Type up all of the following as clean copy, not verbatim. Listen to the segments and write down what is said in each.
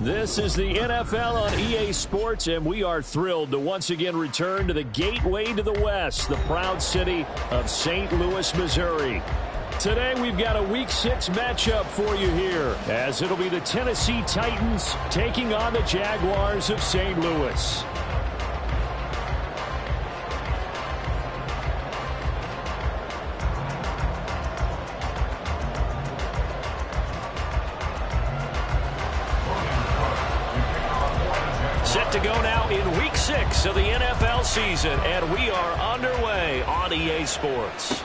This is the NFL on EA Sports, and we are thrilled to once again return to the gateway to the West, the proud city of St. Louis, Missouri. Today, we've got a Week 6 matchup for you here, as it'll be the Tennessee Titans taking on the Jaguars of St. Louis. Set to go now in Week 6 of the NFL season, and we are underway on EA Sports.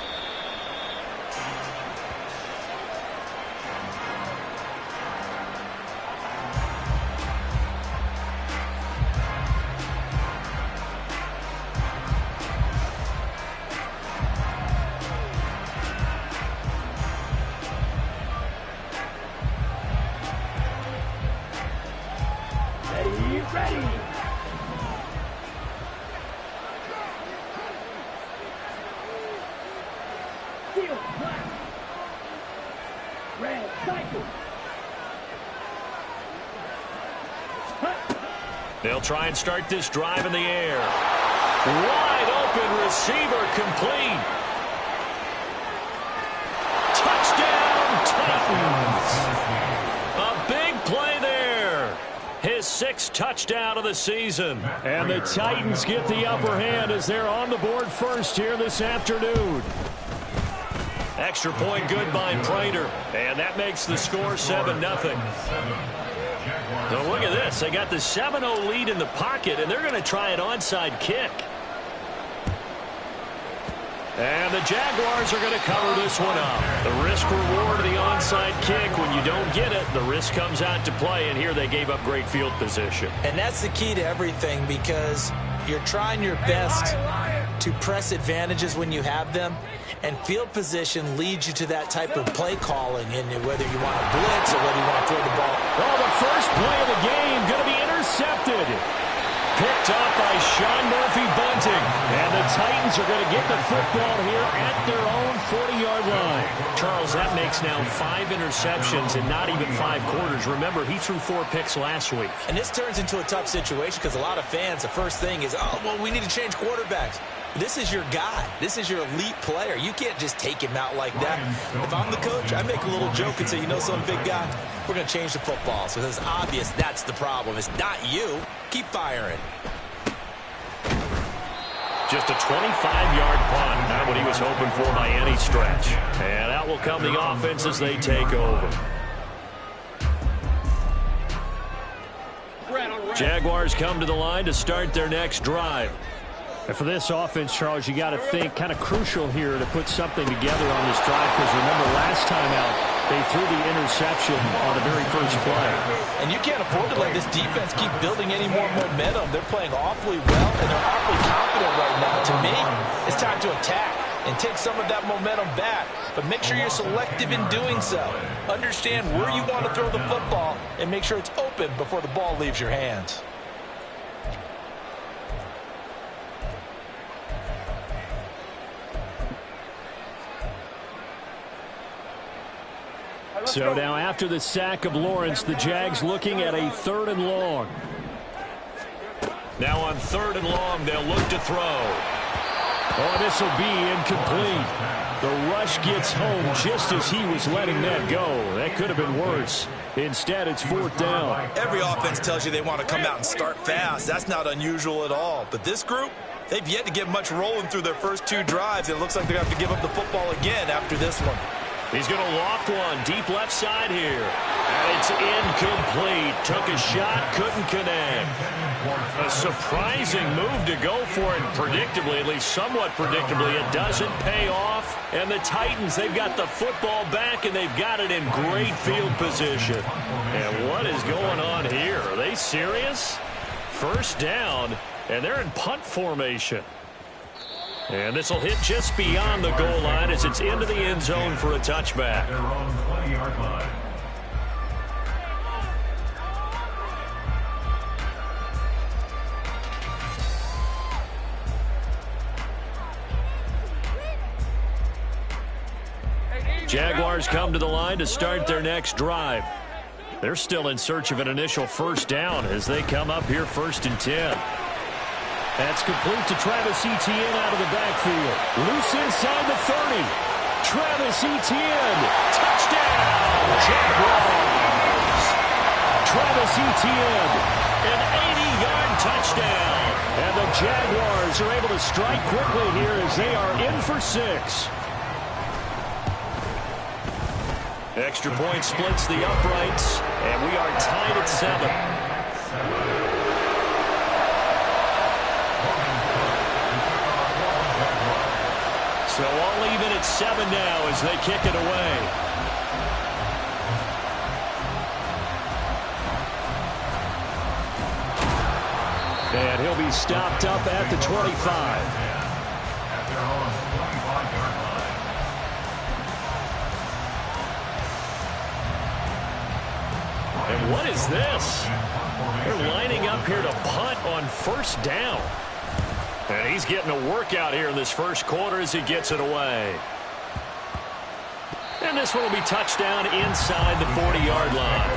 Ready. Field black. Red cycle. They'll try and start this drive in the air. Wide open receiver complete. Touchdown Titans. A big play there. His 6th touchdown of the season. And the Titans get the upper hand as they're on the board first here this afternoon. Extra point good by Prater. And that makes the score 7-0. So look at this. They got the 7-0 lead in the pocket, and they're going to try an onside kick. And the Jaguars are going to cover this one up. The risk-reward of the onside kick, when you don't get it, the risk comes out to play, and here they gave up great field position. And that's the key to everything, because you're trying your best to press advantages when you have them, and field position leads you to that type of play calling, and whether you want to blitz or whether you want to throw the ball. Oh, the first play of the game going to be intercepted. Picked up by Sean Murphy-Bunting. And the Titans are going to get the football here at their own 40-yard line. Charles, that makes now 5 interceptions in not even 5 quarters. Remember, he threw 4 picks last week. And this turns into a tough situation because a lot of fans, the first thing is, oh, well, we need to change quarterbacks. This is your guy. This is your elite player. You can't just take him out like that. If I'm the coach, I make a little joke and say, you know, some big guy, we're going to change the football. So it's obvious that's the problem. It's not you. Keep firing. Just a 25-yard punt. Not what he was hoping for by any stretch. And out will come the offense as they take over. Jaguars come to the line to start their next drive. And for this offense, Charles, you got to think kind of crucial here to put something together on this drive, because remember last time out, they threw the interception on the very first play. And you can't afford to let this defense keep building any more momentum. They're playing awfully well, and they're awfully confident right now. To me, it's time to attack and take some of that momentum back. But make sure you're selective in doing so. Understand where you want to throw the football and make sure it's open before the ball leaves your hands. So now after the sack of Lawrence, the Jags looking at a 3rd and long. Now on 3rd and long, they'll look to throw. Oh, this will be incomplete. The rush gets home just as he was letting that go. That could have been worse. Instead, it's 4th down. Every offense tells you they want to come out and start fast. That's not unusual at all. But this group, they've yet to get much rolling through their first 2 drives. It looks like they're going to have to give up the football again after this one. He's going to loft one deep left side here. And it's incomplete. Took a shot, couldn't connect. A surprising move to go for it. Predictably, at least somewhat predictably, it doesn't pay off. And the Titans, they've got the football back, and they've got it in great field position. And what is going on here? Are they serious? 1st down, and they're in punt formation. And this will hit just beyond the goal line as it's into the end zone for a touchback. Jaguars come to the line to start their next drive. They're still in search of an initial first down as they come up here 1st and 10. That's complete to Travis Etienne out of the backfield. Loose inside the 30. Travis Etienne. Touchdown, Jaguars. Travis Etienne, an 80-yard touchdown. And the Jaguars are able to strike quickly here as they are in for 6. Extra point splits the uprights, and we are tied at 7. So all even at 7 now as they kick it away. And he'll be stopped up at the 25. And what is this? They're lining up here to punt on 1st down. And he's getting a workout here in this first quarter as he gets it away. And this one will be touchdown inside the 40-yard line.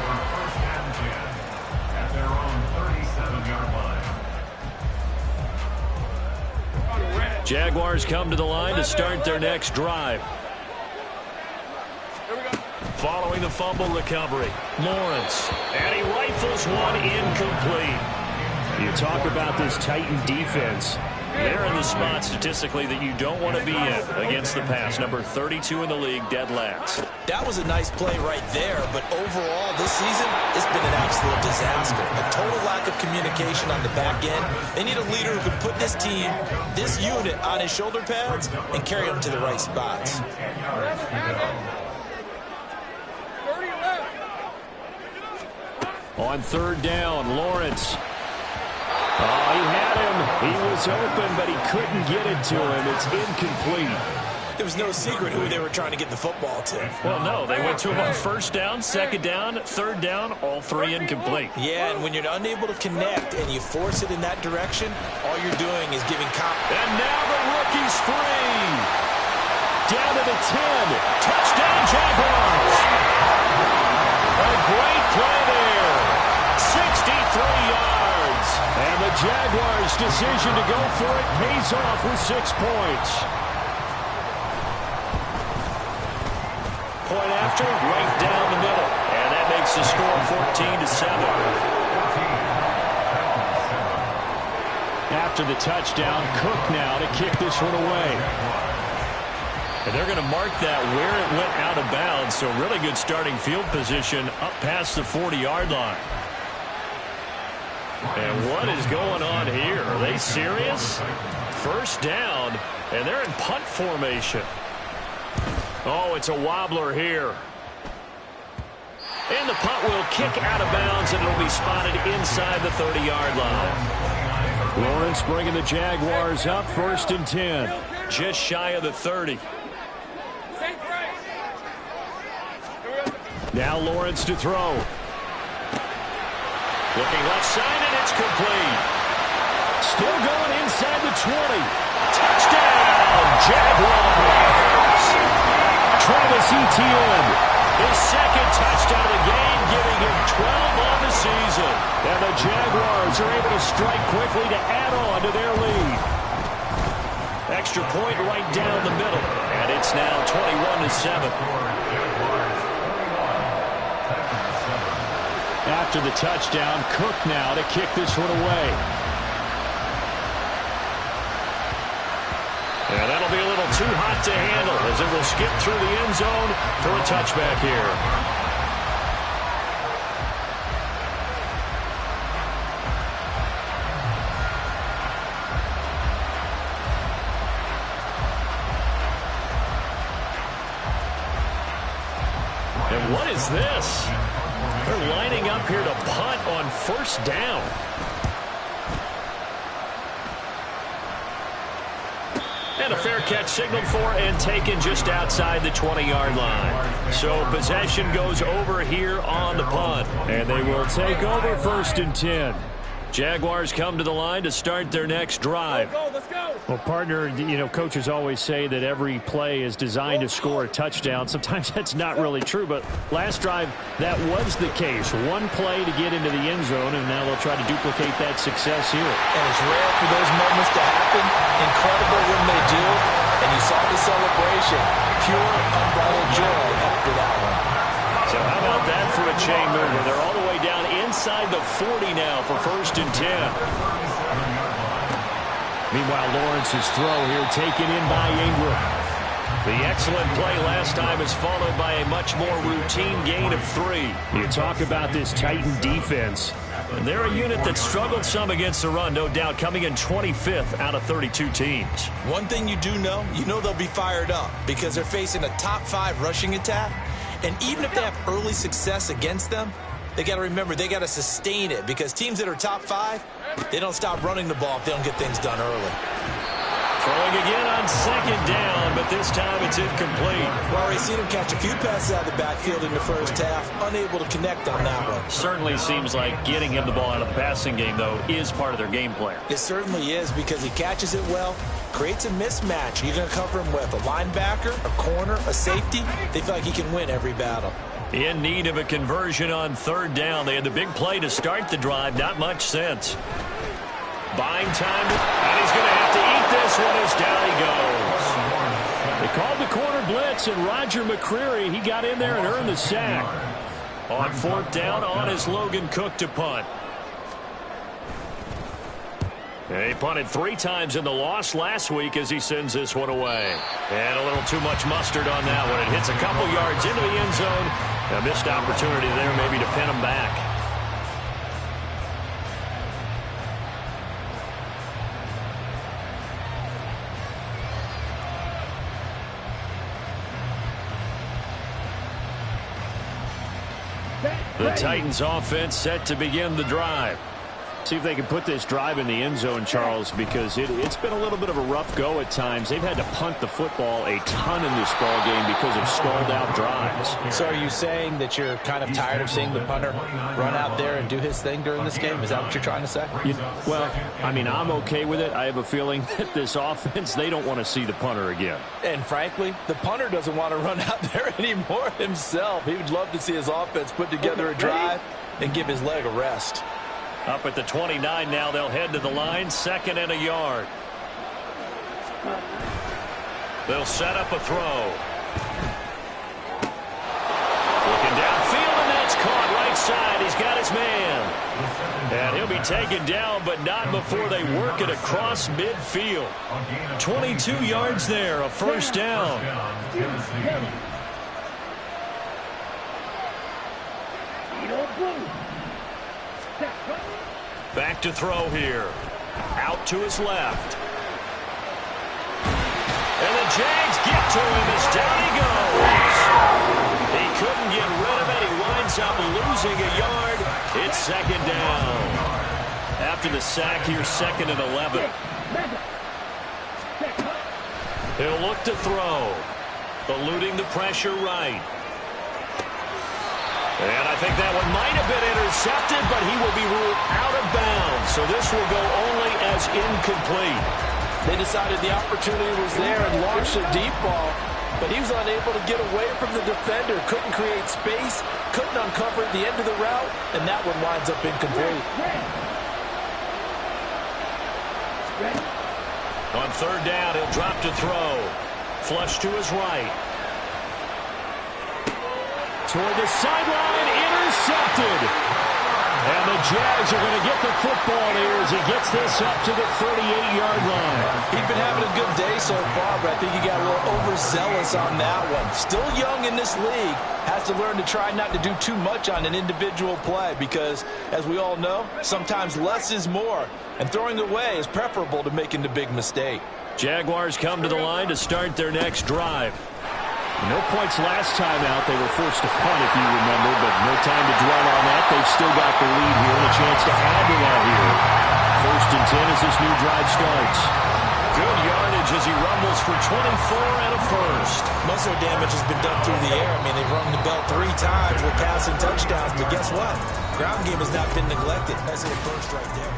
At their own 37-yard line. Jaguars come to the line to start their next drive. Following the fumble recovery, Lawrence. And he rifles one incomplete. You talk about this Titan defense. They're in the spot statistically that you don't want to be in against the pass. Number 32 in the league, dead last. That was a nice play right there, but overall this season, it's been an absolute disaster. A total lack of communication on the back end. They need a leader who can put this team, this unit, on his shoulder pads and carry them to the right spots. On 3rd down, Lawrence. Oh, he had him. He was open, but he couldn't get it to him. It's incomplete. There was no secret who they were trying to get the football to. Well, no. They went to him on 1st down, 2nd down, 3rd down, all 3 incomplete. Yeah, and when you're unable to connect and you force it in that direction, all you're doing is giving confidence. And now the rookie's free. Down to the 10. Touchdown, Jaguars. A great play there. 63 yards. And the Jaguars' decision to go for it pays off with 6 points. Point after, right down the middle. And that makes the score 14-7. After the touchdown, Cook now to kick this one away. And they're going to mark that where it went out of bounds. So really good starting field position up past the 40-yard line. And what is going on here? Are they serious? 1st down, and they're in punt formation. Oh, it's a wobbler here. And the punt will kick out of bounds, and it'll be spotted inside the 30-yard line. Lawrence bringing the Jaguars up 1st and 10. Just shy of the 30. Now Lawrence to throw. Looking left side, and it's complete. Still going inside the 20. Touchdown, Jaguars. Travis Etienne, his 2nd touchdown of the game, giving him 12 on the season. And the Jaguars are able to strike quickly to add on to their lead. Extra point right down the middle, and it's now 21-7. After the touchdown, Cook now to kick this one away. And that'll be a little too hot to handle as it will skip through the end zone for a touchback here. And what is this? They're lining up here to punt on 1st down. And a fair catch signaled for and taken just outside the 20-yard line. So possession goes over here on the punt. And they will take over 1st and 10. Jaguars come to the line to start their next drive. Let's go. Well, partner, coaches always say that every play is designed to score a touchdown. Sometimes that's not really true, but last drive, that was the case. One play to get into the end zone, and now they'll try to duplicate that success here. And it's rare for those moments to happen. Incredible when they do. And you saw the celebration. Pure, unbridled joy after that one. So how about that for a chain mover? They're all the way down inside the 40 now for 1st and 10. Meanwhile, Lawrence's throw here taken in by Ingram. The excellent play last time is followed by a much more routine gain of 3. You talk about this Titan defense. And they're a unit that struggled some against the run, no doubt, coming in 25th out of 32 teams. One thing you do know, they'll be fired up because they're facing a top 5 rushing attack. And even if they have early success against them, they got to remember they got to sustain it because teams that are top 5, they don't stop running the ball if they don't get things done early. Throwing again on 2nd down, but this time it's incomplete. We've already seen him catch a few passes out of the backfield in the first half, unable to connect on that one. Certainly seems like getting him the ball out of the passing game, though, is part of their game plan. It certainly is because he catches it well, creates a mismatch. You're going to cover him with a linebacker, a corner, a safety. They feel like he can win every battle. In need of a conversion on 3rd down. They had the big play to start the drive. Not much sense. Buying time, and he's going to have to eat this one as down he goes. They called the corner blitz, and Roger McCreary, he got in there and earned the sack. On 4th down, on is Logan Cook to punt. He punted 3 times in the loss last week as he sends this one away. And a little too much mustard on that one. It hits a couple yards into the end zone. A missed opportunity there maybe to pin him back. The Titans offense set to begin the drive. See if they can put this drive in the end zone, Charles, because it's been a little bit of a rough go at times. They've had to punt the football a ton in this ball game because of stalled-out drives. So are you saying that you're kind of tired of seeing the punter run out there and do his thing during this game? Is that what you're trying to say? Well, I mean, I'm okay with it. I have a feeling that this offense, they don't want to see the punter again. And frankly, the punter doesn't want to run out there anymore himself. He would love to see his offense put together a drive and give his leg a rest. Up at the 29 now, they'll head to the line, 2nd and a yard. They'll set up a throw. Looking downfield, and that's caught right side. He's got his man. And he'll be taken down, but not before they work it across midfield. 22 yards there, a 1st down. Back to throw here. Out to his left. And the Jags get to him as down he goes. He couldn't get rid of it. He winds up losing a yard. It's 2nd down. After the sack here, 2nd and 11. He'll look to throw. Eluding the pressure right. And I think that one might have been intercepted, but he will be ruled out of bounds. So this will go only as incomplete. They decided the opportunity was there and launched a deep ball, but he was unable to get away from the defender. Couldn't create space, couldn't uncover the end of the route, and that one winds up incomplete. On 3rd down, he'll drop to throw. Flush to his right. Toward the sideline, intercepted. And the Jags are going to get the football here as he gets this up to the 38-yard line. He's been having a good day so far, but I think he got a little overzealous on that one. Still young in this league, has to learn to try not to do too much on an individual play because, as we all know, sometimes less is more. And throwing away is preferable to making the big mistake. Jaguars come to the line to start their next drive. No points last time out. They were forced to punt, if you remember, but no time to dwell on that. They've still got the lead here and a chance to add to that here. 1st and 10 as this new drive starts. Good yardage as he rumbles for 24 and a first. Most of their damage has been done through the air. I mean, they've rung the bell 3 times with passing touchdowns, but guess what? Ground game has not been neglected. That's a burst right there.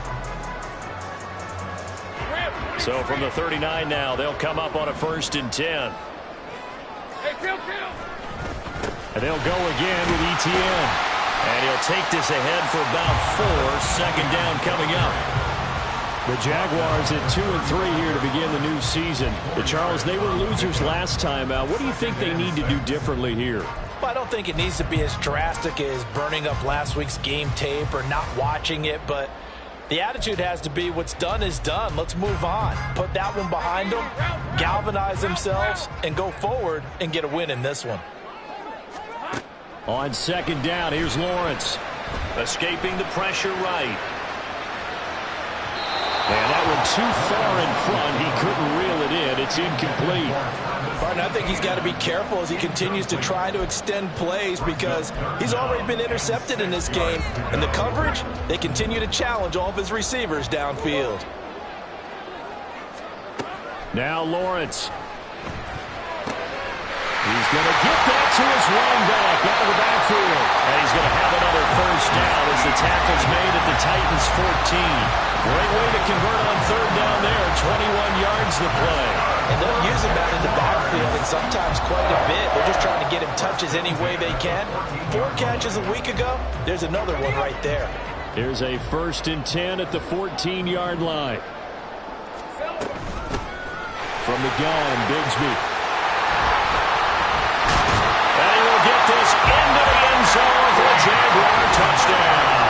So from the 39 now, they'll come up on a 1st and 10. And they'll go again with ETN. And he'll take this ahead for about 4. 2nd down coming up. The Jaguars at 2 and 3 here to begin the new season. Charles, they were losers last time out. What do you think they need to do differently here? Well, I don't think it needs to be as drastic as burning up last week's game tape or not watching it, but the attitude has to be what's done is done. Let's move on. Put that one behind them, galvanize themselves, and go forward and get a win in this one. On 2nd down, here's Lawrence. Escaping the pressure right. And that one too far in front. He couldn't reel it in. It's incomplete. Martin, I think he's got to be careful as he continues to try to extend plays because he's already been intercepted in this game. And the coverage, they continue to challenge all of his receivers downfield. Now Lawrence. He's going to get that to his running back out of the backfield. And he's going to have another 1st down as the tackle's made at the Titans' 14. Great way to convert on 3rd down there. 21 yards to play. And they'll use him out in the backfield and sometimes quite a bit. They're just trying to get him touches any way they can. 4 catches a week ago. There's another one right there. Here's a 1st and 10 at the 14-yard line. From the gun, Bigsby. This into the end zone for a Jaguar touchdown.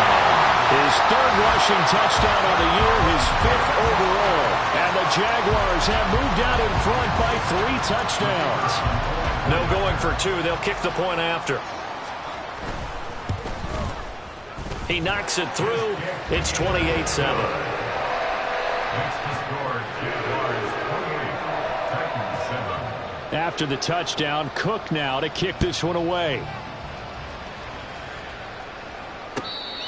His 3rd rushing touchdown on the year, his 5th overall. And the Jaguars have moved out in front by 3 touchdowns. No going for 2. They'll kick the point after. He knocks it through. It's 28-7. After the touchdown, Cook now to kick this one away.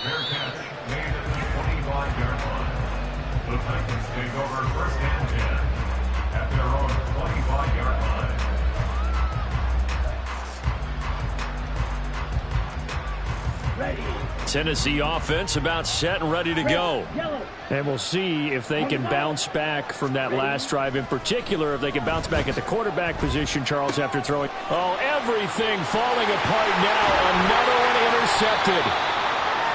Fair catch made at the 25-yard line. The Titans take over 1st and 10 at their own 25-yard line. Ready. Tennessee offense about set and ready to go. Yellow. And we'll see if they can bounce back from that last drive. In particular, if they can bounce back at the quarterback position, Charles, after throwing. Oh, everything falling apart now. Another one intercepted.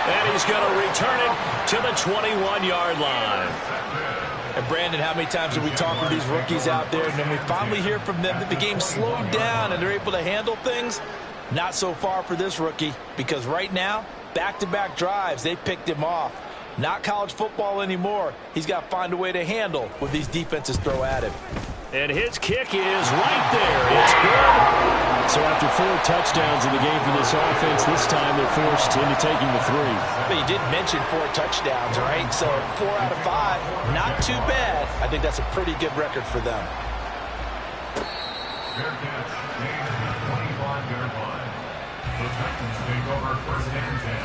And he's going to return it to the 21-yard line. And Brandon, how many times have we talked with these rookies out there, and then we finally hear from them that the game slowed down and they're able to handle things? Not so far for this rookie, because right now, back-to-back drives, they picked him off. Not college football anymore. He's got to find a way to handle what these defenses throw at him. And his kick is right there. It's good. So after 4 touchdowns in the game for this offense, this time they're forced into taking the 3. But you did mention 4 touchdowns, right? So 4 out of 5, not too bad. I think that's a pretty good record for them. Fair catch made at the 25-yard line. The Titans take over 1st and 10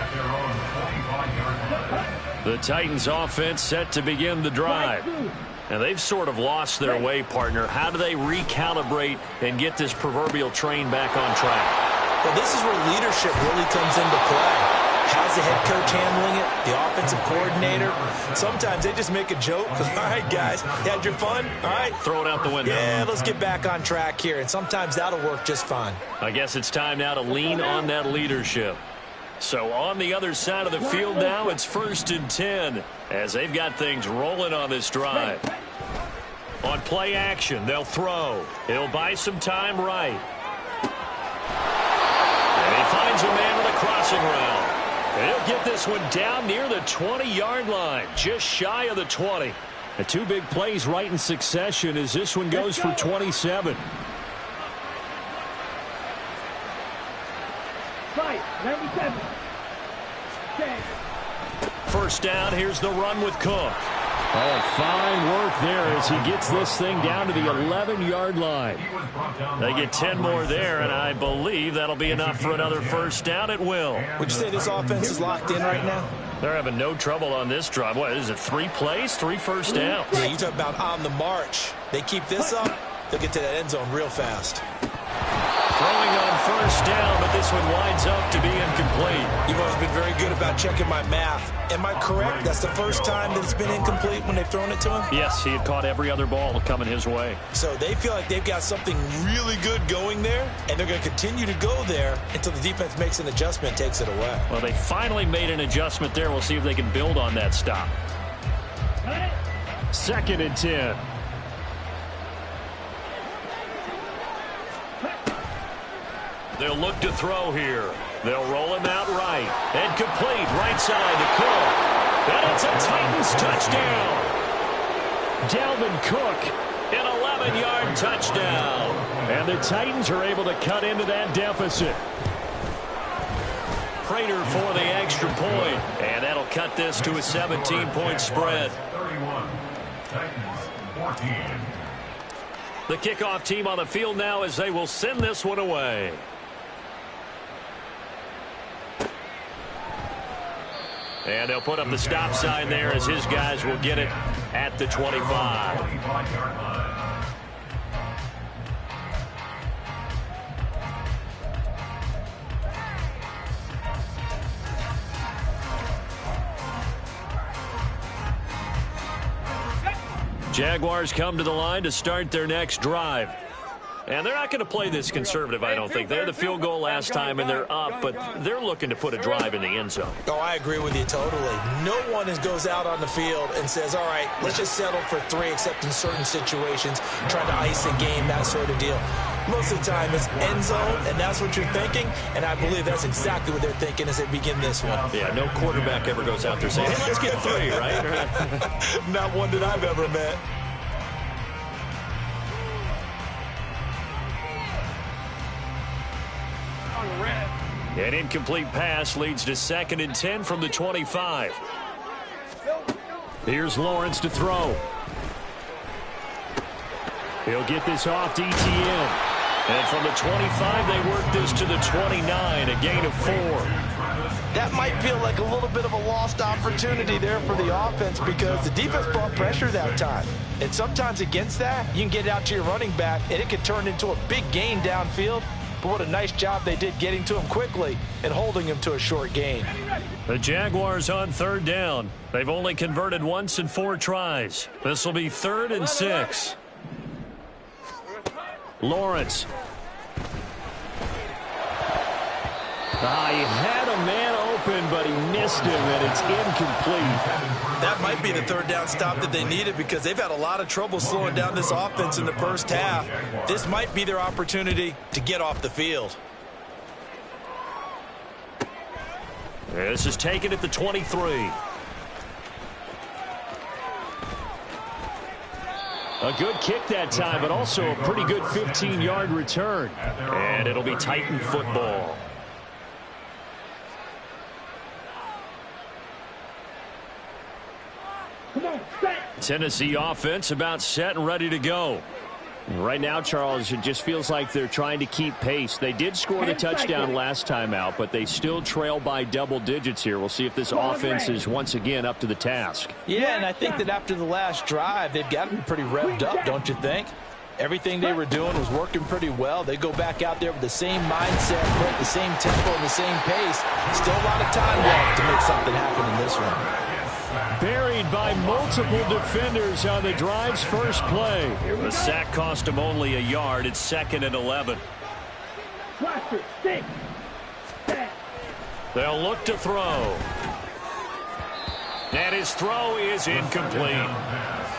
at their own 25-yard line. The Titans offense set to begin the drive. And they've sort of lost their way, partner. How do they recalibrate and get this proverbial train back on track? Well, this is where leadership really comes into play. How's the head coach handling it? The offensive coordinator? Sometimes they just make a joke. All right, guys, you had your fun? All right. Throw it out the window. Yeah, let's get back on track here. And sometimes that'll work just fine. I guess it's time now to lean on that leadership. So on the other side of the field now, it's 1st and 10 as they've got things rolling on this drive. On play action, they'll throw. He'll buy some time right. And he finds a man with a crossing route. And he'll get this one down near the 20-yard line, just shy of the 20. The 2 big plays right in succession as this one goes for 27. 97. 10. 1st down, here's the run with Cook. Oh, fine work there as he gets this thing down to the 11-yard line. They get 10 more there, and I believe that'll be enough for another 1st down. It will. Would you say this offense is locked in right now? They're having no trouble on this drive. What is it, 3 plays, 3 first downs? Yeah, you talk about on the march. They keep this up, they'll get to that end zone real fast. Throwing on first down, but this one winds up to be incomplete. You've always been very good about checking my math. Am I correct? That's the first time that it's been incomplete when they've thrown it to him? Yes, he had caught every other ball coming his way. So they feel like they've got something really good going there, and they're going to continue to go there until the defense makes an adjustment and takes it away. Well, they finally made an adjustment there. We'll see if they can build on that stop. 2nd and 10. They'll look to throw here. They'll roll him out right. And complete right side to Cook. And it's a Titans touchdown. Dalvin Cook, An 11-yard touchdown. and the Titans are able to cut into that deficit. Prater for the extra point. And that'll cut this to a 17-point spread. 31. Titans 14. The kickoff team on the field now as they will send this one away. And they'll put up the stop sign there as his guys will get it at the 25. 25-yard line. Jaguars come to the line to start their next drive. And they're not going to play this conservative, I don't think. They had the field goal last time, and they're up, but they're looking to put a drive in the end zone. Oh, I agree with you totally. No one goes out on the field and says, all right, let's just settle for 3, except in certain situations, trying to ice a game, that sort of deal. Most of the time, it's end zone, and that's what you're thinking, and I believe that's exactly what they're thinking as they begin this one. Yeah, no quarterback ever goes out there saying, hey, let's get 3, right? Not one that I've ever met. An incomplete pass leads to 2nd and 10 from the 25. Here's Lawrence to throw. He'll get this off to Etienne. And from the 25, they work this to the 29, a gain of 4. That might feel like a little bit of a lost opportunity there for the offense because the defense brought pressure that time. And sometimes against that, you can get out to your running back, and it can turn into a big gain downfield. But what a nice job they did getting to him quickly and holding him to a short gain. The Jaguars on 3rd down. They've only converted once in 4 tries. This will be 3rd and 6. Lawrence. He had a man open, but he missed him, and it's incomplete. That might be the 3rd down stop that they needed because they've had a lot of trouble slowing down this offense in the first half. This might be their opportunity to get off the field. This is taken at the 23. A good kick that time, but also a pretty good 15-yard return. And it'll be Titan football. Tennessee offense about set and ready to go. Right now, Charles, it just feels like they're trying to keep pace. They did score the touchdown last time out, but they still trail by double digits here. We'll see if this offense is once again up to the task. Yeah, and I think that after the last drive, they've got to be pretty revved up, don't you think? Everything they were doing was working pretty well. They go back out there with the same mindset, put the same tempo and the same pace. Still a lot of time left to make something happen in this one. Buried by multiple defenders on the drive's first play. The sack cost him only a yard. It's 2nd and 11. They'll look to throw. And his throw is incomplete.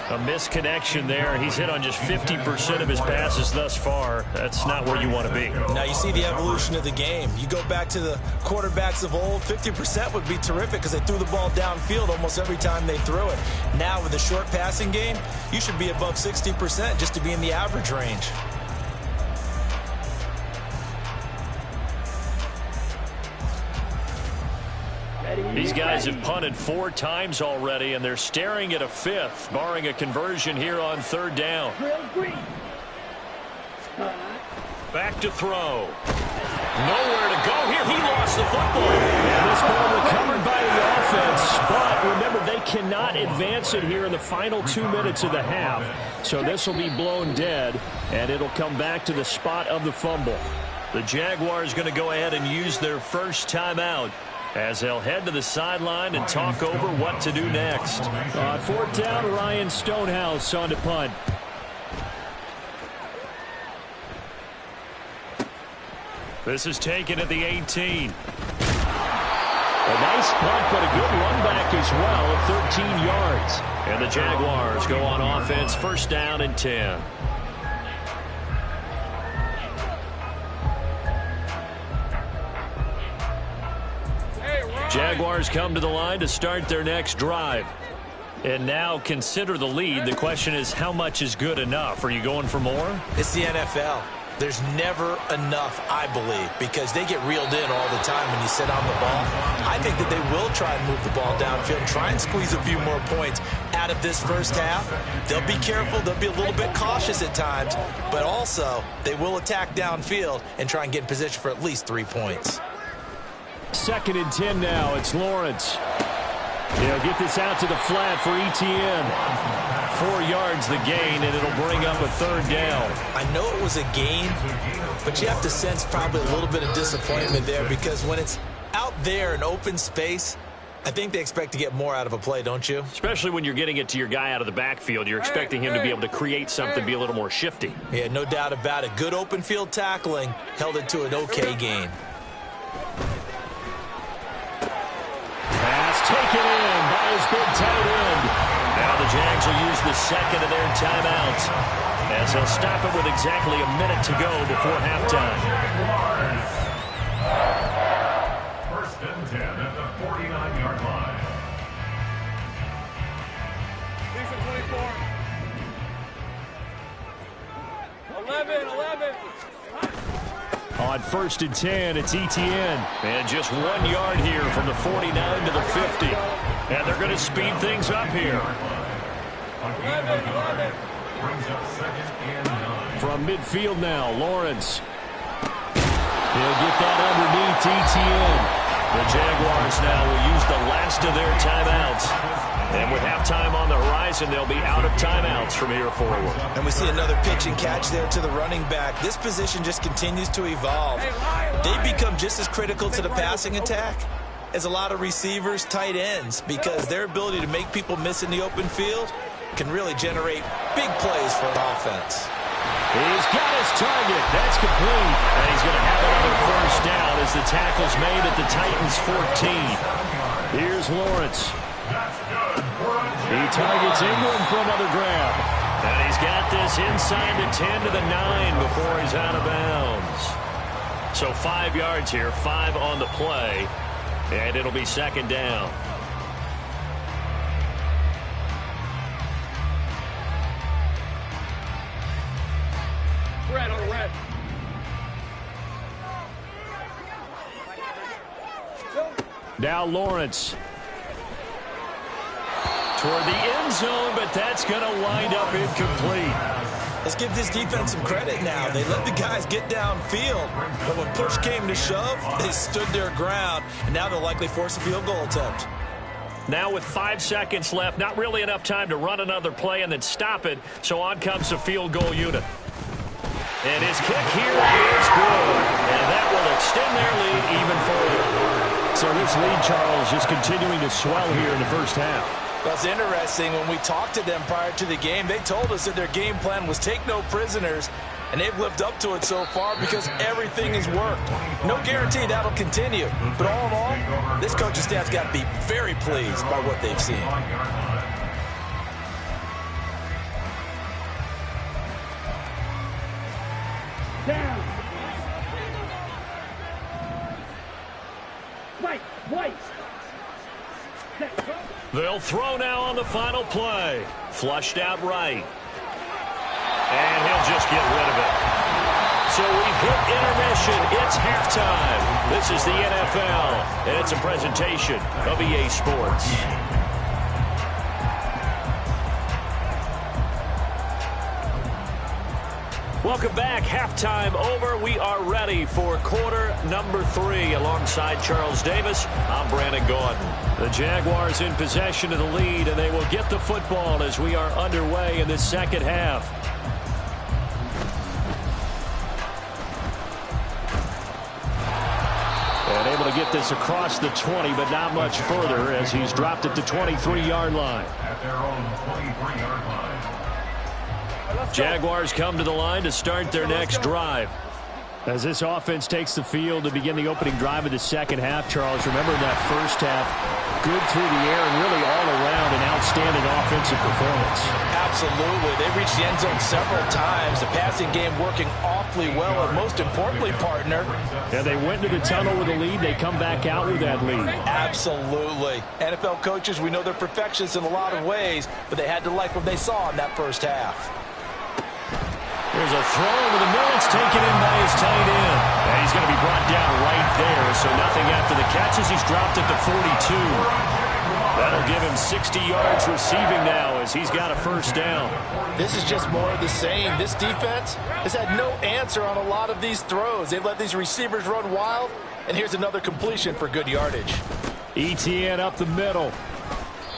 A misconnection there. He's hit on just 50% of his passes thus far. That's not where you want to be. Now you see the evolution of the game. You go back to the quarterbacks of old, 50% would be terrific because they threw the ball downfield almost every time they threw it. Now with a short passing game, you should be above 60% just to be in the average range. These guys have punted 4 times already, and they're staring at a 5th, barring a conversion here on 3rd down. Back to throw. Nowhere to go here. He lost the football. And this ball recovered by the offense, cannot advance it here in the final 2 minutes of the half. So this will be blown dead, and it'll come back to the spot of the fumble. The Jaguars going to go ahead and use their first timeout as they'll head to the sideline and talk over what to do next. On fourth down, Ryan Stonehouse on to punt. This is taken at the 18. A nice punt, but a good run back as well of 13 yards. And the Jaguars go on offense, first down and 10. Jaguars come to the line to start their next drive. And now consider the lead. The question is, how much is good enough? Are you going for more? It's the NFL. There's never enough, I believe, because they get reeled in all the time when you sit on the ball. I think that they will try and move the ball downfield and try and squeeze a few more points out of this first half. They'll be careful. They'll be a little bit cautious at times, but also they will attack downfield and try and get in position for at least 3 points. 2nd and 10 now. It's Lawrence. They'll get this out to the flat for ETN. 4 yards the gain, and it'll bring up a third down. I know it was a gain, but you have to sense probably a little bit of disappointment there because when it's out there in open space, I think they expect to get more out of a play, don't you? Especially when you're getting it to your guy out of the backfield. You're expecting him to be able to create something, be a little more shifty. Yeah, no doubt about it. Good open field tackling held it to an okay gain. Pass taken in by his big tight end. Now the Jags will use the second of their timeouts as they'll stop it with exactly a minute to go before halftime. First and 10 at the 49-yard line. Defense 24. 11. On 1st and 10, it's ETN. And just 1 yard here from the 49 to the 50. And they're going to speed things up here. 11. Brings up 2nd and 9. From midfield now, Lawrence. He'll get that underneath ETN. The Jaguars now will use the last of their timeouts. And with halftime on the horizon, they'll be out of timeouts from here forward. And we see another pitch and catch there to the running back. This position just continues to evolve. They become just as critical to the passing attack as a lot of receivers, tight ends, because their ability to make people miss in the open field can really generate big plays for an offense. He's got his target. That's complete. And he's going to have another first down as the tackle's made at the Titans' 14. Here's Lawrence. He targets Ingram for another grab. And he's got this inside the 10 to the 9 before he's out of bounds. So 5 yards here, 5 on the play, and it'll be second down. Red on red. Now Lawrence. Toward the end zone, but that's going to wind up incomplete. Let's give this defense some credit now. They let the guys get downfield, but when push came to shove, they stood their ground, and now they'll likely force a field goal attempt. Now with 5 seconds left, not really enough time to run another play and then stop it, so on comes the field goal unit. And his kick here is good, and that will extend their lead even further. So this lead, Charles, just continuing to swell here in the first half. Well, it's interesting. When we talked to them prior to the game, they told us that their game plan was take no prisoners, and they've lived up to it so far because everything has worked. No guarantee that'll continue, but all in all, this coaching staff's got to be very pleased by what they've seen. Down. White. They'll throw now on the final play. Flushed out right. And he'll just get rid of it. So we've hit intermission. It's halftime. This is the NFL, and it's a presentation of EA Sports. Welcome back. Halftime over. We are ready for quarter number 3. Alongside Charles Davis, I'm Brandon Gordon. The Jaguars in possession of the lead, and they will get the football as we are underway in the second half. And able to get this across the 20, but not much further as he's dropped it to 23-yard line. At their own 23-yard line. Jaguars come to the line to start their next drive. As this offense takes the field to begin the opening drive of the second half, Charles, remember that first half, good through the air and really all around an outstanding offensive performance. Absolutely. They reached the end zone several times. The passing game working awfully well, and most importantly, partner. Yeah, they went to the tunnel with a lead. They come back out with that lead. Absolutely. NFL coaches, we know they're perfectionists in a lot of ways, but they had to like what they saw in that first half. There's a throw over the middle. It's taken in by his tight end. And he's going to be brought down right there, so nothing after the catch as he's dropped it to 42. That'll give him 60 yards receiving now as he's got a first down. This is just more of the same. This defense has had no answer on a lot of these throws. They've let these receivers run wild, and here's another completion for good yardage. ETN up the middle.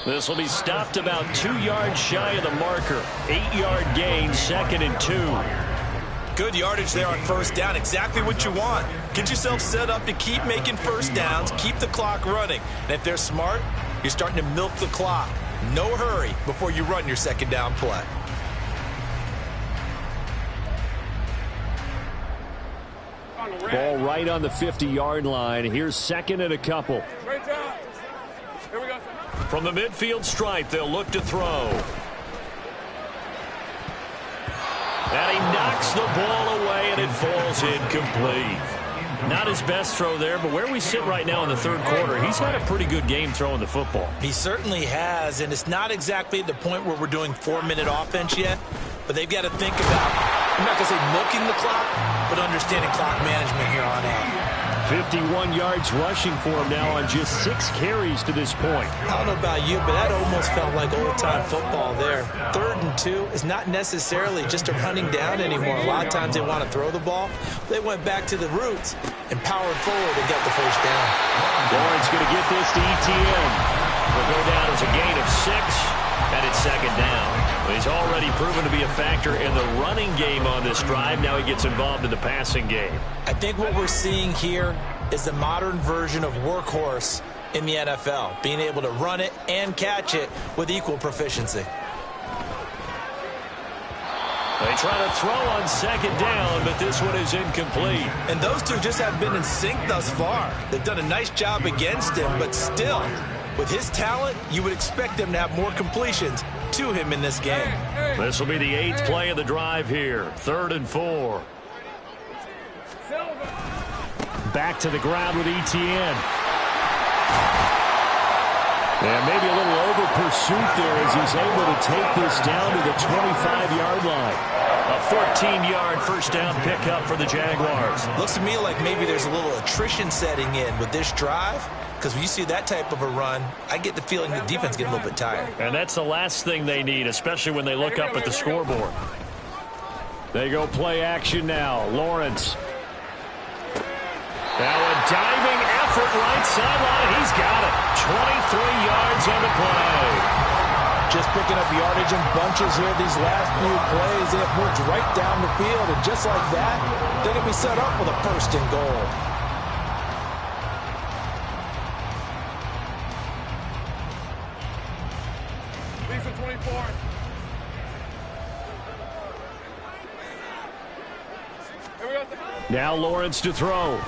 This will be stopped about 2 yards shy of the marker. 8-yard gain, 2nd and 2. Good yardage there on first down. Exactly what you want. Get yourself set up to keep making first downs, keep the clock running. And if they're smart, you're starting to milk the clock. No hurry before you run your second down play. Ball right on the 50-yard line. Here's 2nd and a couple. Great job. Here we go. From the midfield stripe, they'll look to throw. And he knocks the ball away, and it falls incomplete. Not his best throw there, but where we sit right now in the third quarter, he's had a pretty good game throwing the football. He certainly has, and it's not exactly the point where we're doing 4-minute offense yet, but they've got to think about, I'm not going to say milking the clock, but understanding clock management here on out. 51 yards rushing for him now on just 6 carries to this point. I don't know about you, but that almost felt like old-time football there. 3rd and 2 is not necessarily just a running down anymore. A lot of times they want to throw the ball. They went back to the roots and powered forward and got the first down. Lawrence going to get this to ETN. Will go down as a gain of 6, and it's 2nd down. He's already proven to be a factor in the running game on this drive. Now he gets involved in the passing game. I think what we're seeing here is the modern version of workhorse in the NFL, being able to run it and catch it with equal proficiency. They try to throw on 2nd down, but this one is incomplete. And those two just have been in sync thus far. They've done a nice job against him, but still, with his talent, you would expect them to have more completions to him in this game. This will be the 8th play of the drive here. 3rd and 4. Back to the ground with ETN. And maybe a little over pursuit there as he's able to take this down to the 25-yard line. A 14-yard first down pickup for the Jaguars. Looks to me like maybe there's a little attrition setting in with this drive, because when you see that type of a run, I get the feeling the defense getting a little bit tired. And that's the last thing they need, especially when they look up at the scoreboard. They go play action now. Lawrence. Now a diving effort right sideline. He's got it. 23 yards on the play. Just picking up yardage in bunches here these last few plays. They have moved right down the field, and just like that, they're going to be set up with a 1st and goal. Lisa 24. Here we go. Now Lawrence to throw.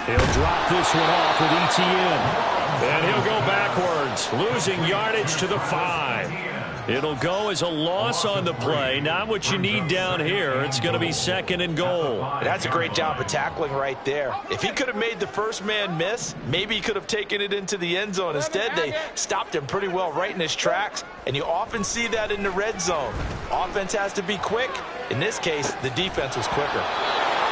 He'll drop this one off with ETN. And he'll go backwards, losing yardage to the 5. It'll go as a loss on the play. Not what you need down here. It's going to be 2nd and goal. That's a great job of tackling right there. If he could have made the first man miss, maybe he could have taken it into the end zone. Instead, they stopped him pretty well right in his tracks, and you often see that in the red zone. Offense has to be quick. In this case, the defense was quicker.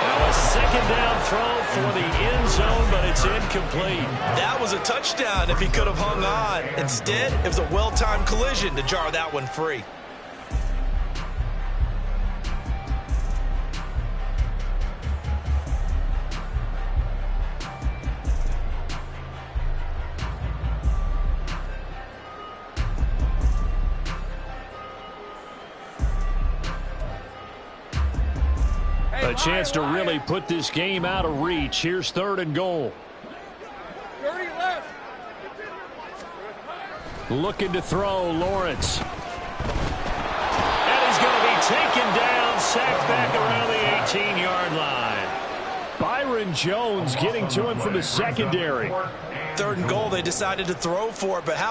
Now a 2nd down throw for the end zone, but it's incomplete. That was a touchdown if he could have hung on. Instead, it was a well-timed collision to jar that one free. A chance to really put this game out of reach. Here's 3rd and goal. 30 left. Looking to throw, Lawrence. And he's going to be taken down, sacked back around the 18-yard line. Byron Jones getting to him from the secondary. 3rd and goal, they decided to throw for it, but how about